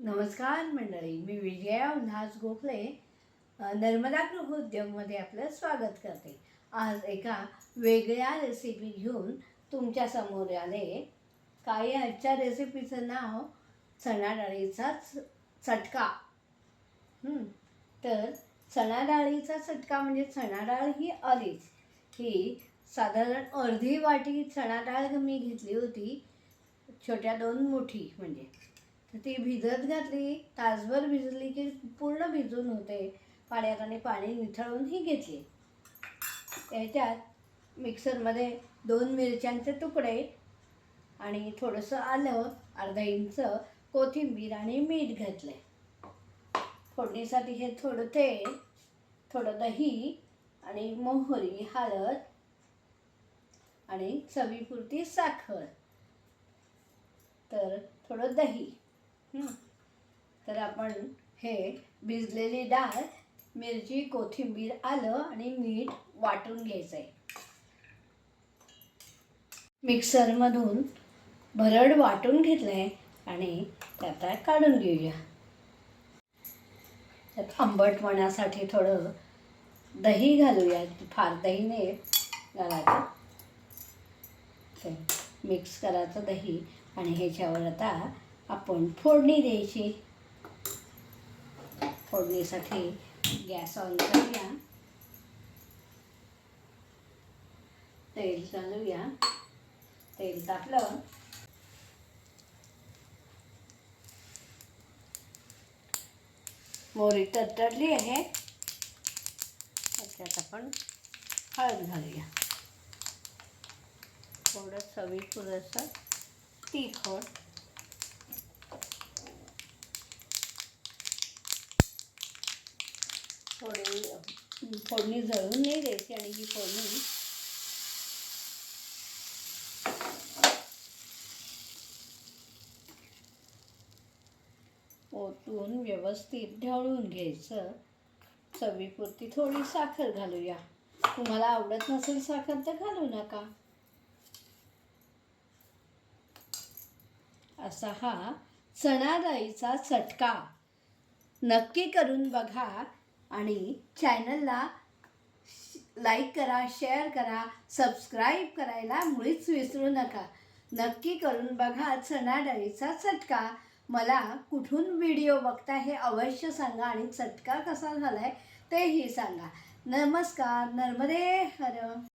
नमस्कार मंडळी, मी विजया उल्हास गोखले नर्मदा गृहोद्योगमध्ये आपलं स्वागत करते। आज एका वेगळ्या रेसिपी घेऊन तुमच्या समोर आले। काय आजच्या रेसिपीचं नाव चणा डाळीचा चटका। तर चणा डाळीचा चटका म्हणजे चणा डाळ ही आलीच। ही साधारण अर्धी वाटी चणा डाळ मी घेतली होती, छोट्या 2 मुठी म्हणजे। तर ती भिजत घातली, तासभर भिजली की पूर्ण भिजून होते पाण्यात, आणि पाणी निथळून ही घेतली। त्याच्यात मिक्सरमध्ये 2 मिरच्यांचे तुकडे आणि थोडंसं आलं, अर्धा इंच कोथिंबीर आणि मीठ घातले। फोडणीसाठी हे थोडं तेल, थोडं दही आणि मोहरी, हळद आणि चवीपुरती साखर, तर थोडं दही। तर आपण हे भिजलेली डाळ, मिरची, कोथिंबीर, आलं आणि मीठ वाटून घ्यायचं आहे। मिक्सरमधून भरड वाटून घेतलं आहे आणि त्यात काढून घेऊया। त्यात आंबटपणासाठी थोडं दही घालूया, फार दही नाही घालायचं, मिक्स करायचं दही। आणि ह्याच्यावर आता आपण फोडणी द्यायची। फोडणीसाठी गॅस ऑन करूया, तेल घालूया। तेल टाकलं, मोहरी तडतडली आहे, त्यात आपण हळद घालूया, थोडं चवीपुरतं तिखट, थोडी फोडणी जळून नाही द्यायची, आणि ही फोडणी ओतून व्यवस्थित ढवळून घ्यायचं। चवीपुरती थोडी साखर घालूया, तुम्हाला आवडत नसेल साखर तर घालू नका। असा हा चणा डाळीचा चटका नक्की करून बघा, आणि चॅनलला लाईक करा, शेअर करा, सबस्क्राईब करायला मुळीच विसरू नका। नक्की करून बघा चणा डाळीचा चटका। मला कुठून व्हिडिओ बघता हे अवश्य सांगा, आणि चटका कसा झालाय तेही सांगा। नमस्कार, नर्मदे हर।